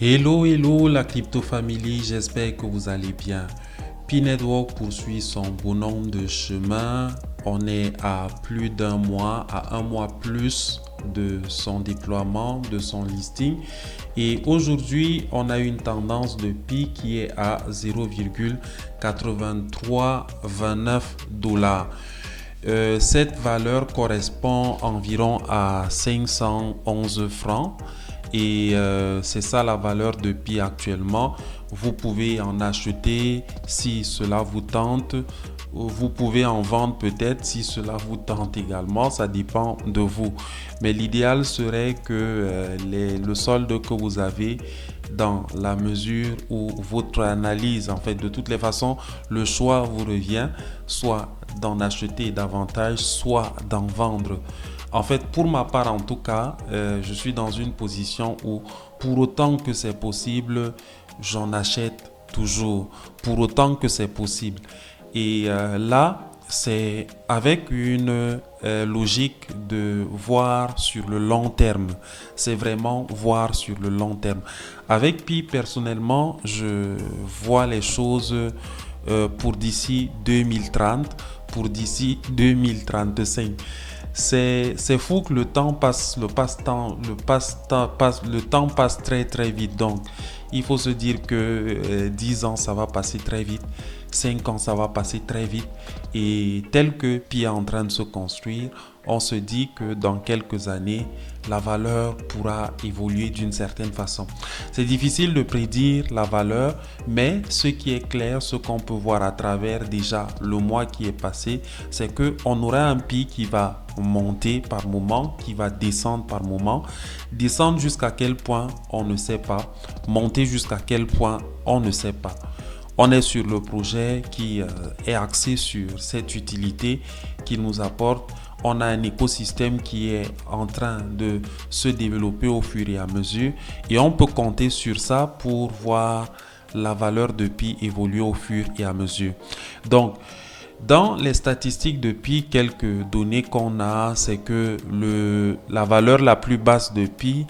Hello, hello la Crypto Family, j'espère que vous allez bien. P-Network poursuit son bonhomme de chemin. On est à plus d'un mois, à un mois plus de son déploiement, de son listing. Et aujourd'hui, on a une tendance de Pi qui est à 0,8329 dollars. Cette valeur correspond environ à 511 francs. Et c'est ça la valeur de Pi actuellement. Vous pouvez en acheter si cela vous tente. Vous pouvez en vendre peut-être si cela vous tente également. Ça dépend de vous. Mais l'idéal serait que le solde que vous avez, dans la mesure où votre analyse, en fait, de toutes les façons, le choix vous revient, soit d'en acheter davantage, soit d'en vendre. En fait, pour ma part, en tout cas, je suis dans une position où, pour autant que c'est possible, j'en achète toujours. Pour autant que c'est possible. Et là, c'est avec une logique de voir sur le long terme. C'est vraiment voir sur le long terme. Avec Pi, personnellement, je vois les choses pour d'ici 2030, pour d'ici 2035. C'est fou que le temps passe, le temps passe très très vite. Donc, il faut se dire que 10 ans, ça va passer très vite. 5 ans, ça va passer très vite. Et tel que Pi est en train de se construire, on se dit que dans quelques années, la valeur pourra évoluer d'une certaine façon. C'est difficile de prédire la valeur, mais ce qui est clair, ce qu'on peut voir à travers déjà le mois qui est passé, c'est qu'on aura un Pi qui va monter par moment, qui va descendre par moment. Descendre jusqu'à quel point, on ne sait pas. Monter jusqu'à quel point, on ne sait pas. On est sur le projet qui est axé sur cette utilité qu'il nous apporte. On a un écosystème qui est en train de se développer au fur et à mesure et on peut compter sur ça pour voir la valeur de Pi évoluer au fur et à mesure. Donc, dans les statistiques de Pi, quelques données qu'on a, c'est que la valeur la plus basse de Pi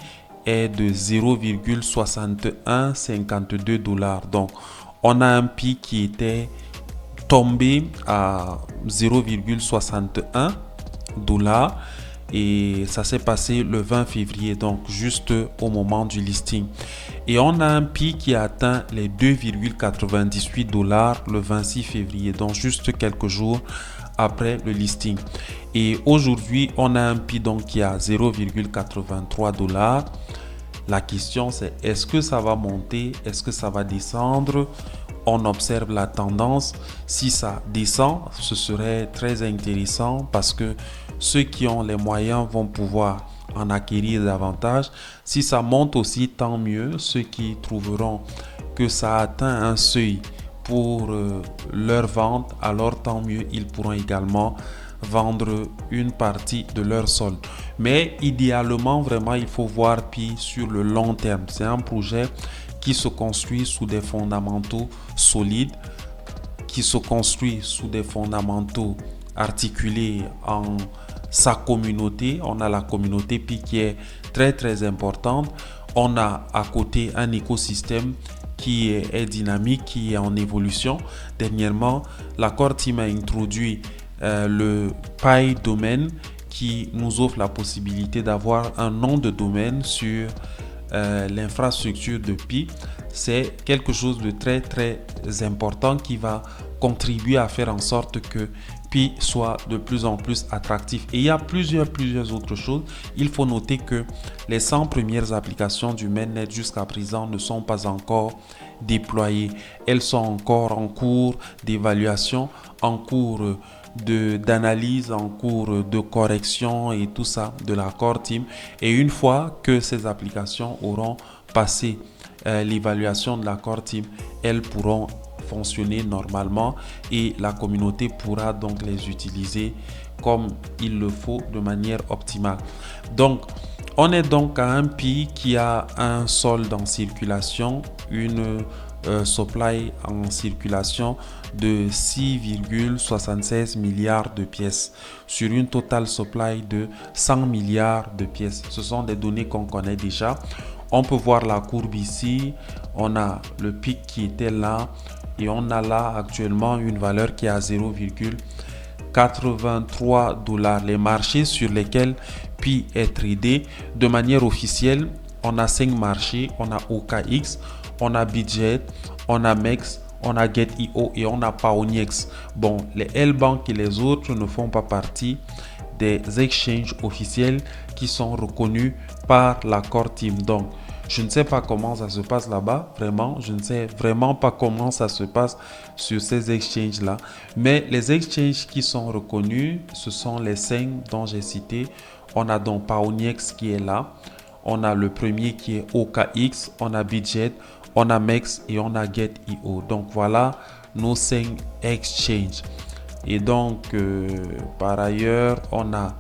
est de 0,6152 dollars. Donc, on a un Pi qui était tombé à 0,61 dollars et ça s'est passé le 20 février, donc juste au moment du listing. Et on a un Pi qui a atteint les 2,98 dollars le 26 février, donc juste quelques jours après le listing. Et aujourd'hui, on a un Pi donc qui a 0,83 dollars. La question c'est est-ce que ça va monter, est-ce que ça va descendre? On observe la tendance. Si ça descend, ce serait très intéressant parce que ceux qui ont les moyens vont pouvoir en acquérir davantage. Si ça monte aussi, tant mieux. Ceux qui trouveront que ça atteint un seuil pour leur vente, alors tant mieux, ils pourront également vendre une partie de leur solde. Mais idéalement, vraiment, il faut voir Pi sur le long terme. C'est un projet qui se construit sous des fondamentaux solides, qui se construit sous des fondamentaux articulés en sa communauté. On a la communauté Pi qui est très très importante. On a à côté un écosystème qui est dynamique, qui est en évolution. Dernièrement, la Core Team a introduit le Pi Domain qui nous offre la possibilité d'avoir un nom de domaine sur l'infrastructure de Pi. C'est quelque chose de très très important qui va contribuer à faire en sorte que Pi soit de plus en plus attractif. Et il y a plusieurs autres choses. Il faut noter que les 100 premières applications du mainnet jusqu'à présent ne sont pas encore déployées. Elles sont encore en cours d'évaluation, en cours d'analyse, en cours de correction et tout ça de la Core Team. Et une fois que ces applications auront passé l'évaluation de la Core Team, elles pourront fonctionner normalement et la communauté pourra donc les utiliser comme il le faut de manière optimale. Donc, on est donc à un Pi qui a un solde en circulation, une supply en circulation de 6,76 milliards de pièces sur une total supply de 100 milliards de pièces. Ce sont des données qu'on connaît déjà. On peut voir la courbe ici. On a le pic qui était là et on a là actuellement une valeur qui est à 0,83 $. Les marchés sur lesquels Pi est tradé de manière officielle, on a 5 marchés. On a OKX, on a Bitget, on a MEX, on a Get.io et on a Ponics. Bon, les L-Bank et les autres ne font pas partie des exchanges officiels qui sont reconnus par la Core Team. Donc, je ne sais pas comment ça se passe là-bas, vraiment. Je ne sais vraiment pas comment ça se passe sur ces exchanges-là. Mais les exchanges qui sont reconnus, ce sont les 5 dont j'ai cité. On a donc Ponics qui est là. On a le premier qui est OKX, on a Bitget, on a MEX et on a Get.io. Donc voilà nos 5 exchanges. Et donc par ailleurs, on a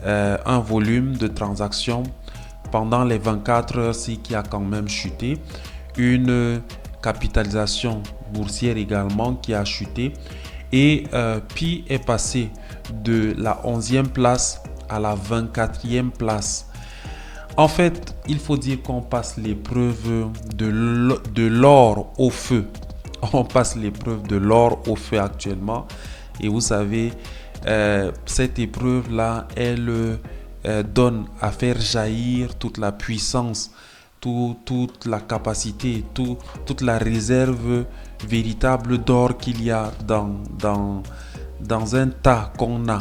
un volume de transactions pendant les 24 heures qui a quand même chuté. Une capitalisation boursière également qui a chuté. Et Pi est passé de la 11e place à la 24e place. En fait, il faut dire qu'on passe l'épreuve de l'or au feu. On passe l'épreuve de l'or au feu actuellement. Et vous savez, cette épreuve-là, elle donne à faire jaillir toute la puissance, toute la capacité, toute la réserve véritable d'or qu'il y a dans un tas qu'on a.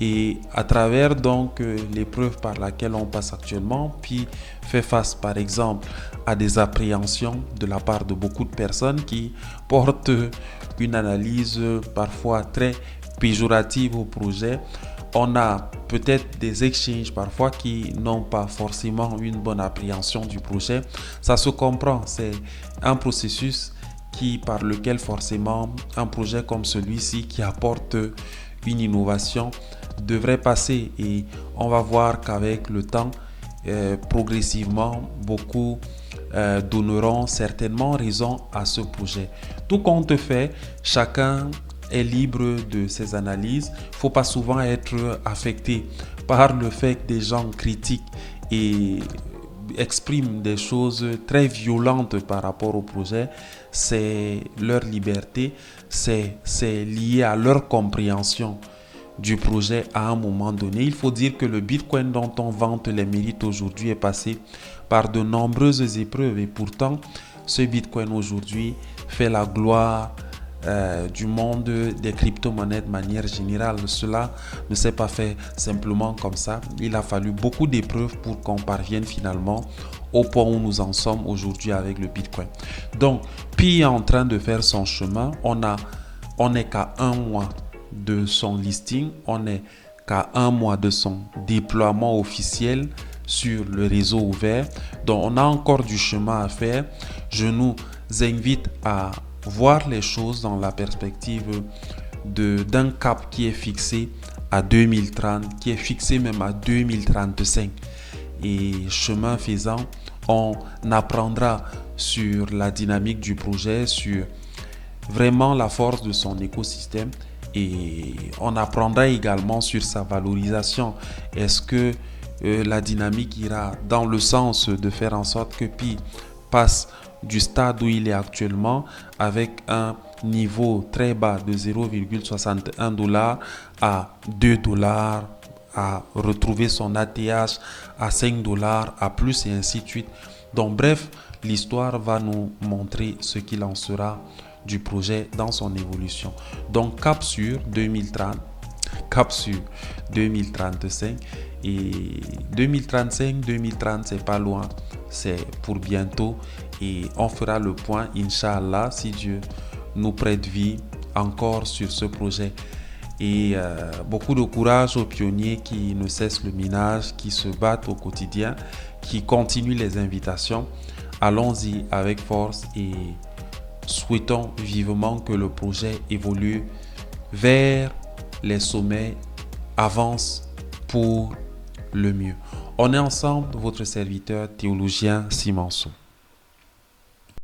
Et à travers donc l'épreuve par laquelle on passe actuellement, puis fait face par exemple à des appréhensions de la part de beaucoup de personnes qui portent une analyse parfois très péjorative au projet. On a peut-être des exchanges parfois qui n'ont pas forcément une bonne appréhension du projet. Ça se comprend, c'est un processus par lequel forcément un projet comme celui-ci qui apporte une innovation devrait passer, et on va voir qu'avec le temps, progressivement, beaucoup donneront certainement raison à ce projet. Tout compte fait, chacun est libre de ses analyses. Il ne faut pas souvent être affecté par le fait que des gens critiquent et expriment des choses très violentes par rapport au projet. C'est leur liberté, c'est lié à leur compréhension du projet à un moment donné. Il faut dire que le Bitcoin dont on vante les mérites aujourd'hui est passé par de nombreuses épreuves, et pourtant ce Bitcoin aujourd'hui fait la gloire du monde des crypto-monnaies de manière générale. Cela ne s'est pas fait simplement comme ça. Il a fallu beaucoup d'épreuves pour qu'on parvienne finalement au point où nous en sommes aujourd'hui avec le Bitcoin. Donc, Pi est en train de faire son chemin. On n'est qu'à un mois de son listing, on n'est qu'à un mois de son déploiement officiel sur le réseau ouvert. Donc, on a encore du chemin à faire. Je nous invite à voir les choses dans la perspective d'un cap qui est fixé à 2030, qui est fixé même à 2035. Et chemin faisant, on apprendra sur la dynamique du projet, sur vraiment la force de son écosystème, et on apprendra également sur sa valorisation. Est-ce que la dynamique ira dans le sens de faire en sorte que Pi passe du stade où il est actuellement, avec un niveau très bas de 0,61 $ à 2 $, à retrouver son ATH à 5 $, à plus, et ainsi de suite. Donc bref, l'histoire va nous montrer ce qu'il en sera du projet dans son évolution. Donc cap sur 2030, cap sur 2035, et 2035-2030 c'est pas loin, c'est pour bientôt, et on fera le point Inch'Allah si Dieu nous prête vie encore sur ce projet. Et beaucoup de courage aux pionniers qui ne cessent le minage, qui se battent au quotidien, qui continuent les invitations. Allons-y avec force et souhaitons vivement que le projet évolue vers les sommets, avance pour le mieux. On est ensemble, votre serviteur théologien Simonson.